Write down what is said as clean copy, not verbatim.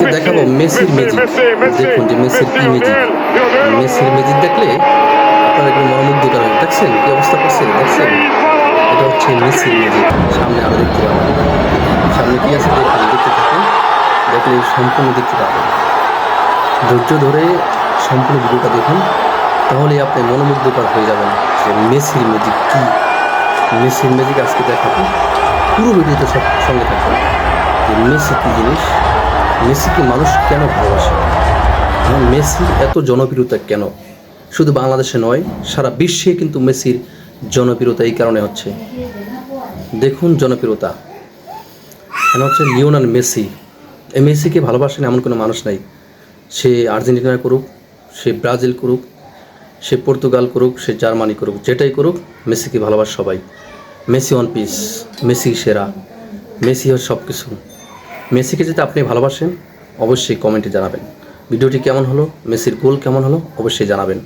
আজকে দেখাবো মেসির ম্যাজিক। দেখুন যে মেসির কি ম্যাজিক। মেসির ম্যাজিক দেখলে আপনারা একটু মনোমুগ্ধকর হবে। দেখছেন কি অবস্থা করছে, দেখছেন? এটা হচ্ছে মেসির ম্যাজিক। সামনে আরো দেখতে পাবেন, সামনে কি আছে দেখুন, দেখতে থাকুন, দেখলে সম্পূর্ণ দেখতে পাবেন। ধৈর্য ধরে সম্পূর্ণ ভিডিওটা দেখুন, তাহলে আপনি মনোমুগ্ধকর হয়ে যাবেন যে মেসির ম্যাজিক কি। মেসির ম্যাজিক আজকে দেখাবো, পুরো ভিডিওতে সব সঙ্গে থাকবে যে মেসি কী জিনিস, মেসিকে মানুষ কেন ভালোবাসে, মেসির এত জনপ্রিয়তা কেন। শুধু বাংলাদেশে নয়, সারা বিশ্বে কিন্তু মেসির জনপ্রিয়তা এই কারণে হচ্ছে। দেখুন জনপ্রিয়তা কেন হচ্ছে। লিওনেল মেসি, এই মেসিকে ভালোবাসেন এমন কোনো মানুষ নাই। সে আর্জেন্টিনা করুক, সে ব্রাজিল করুক, সে পর্তুগাল করুক, সে জার্মানি করুক, যেটাই করুক, মেসিকে ভালোবাসে সবাই। মেসি ওয়ান পিস, মেসি সেরা, মেসি হচ্ছে সব কিছু। মেসিকে যদি আপনি ভালোবাসেন অবশ্যই কমেন্টে জানাবেন। ভিডিওটি কেমন হলো, মেসির গোল কেমন হলো অবশ্যই জানাবেন।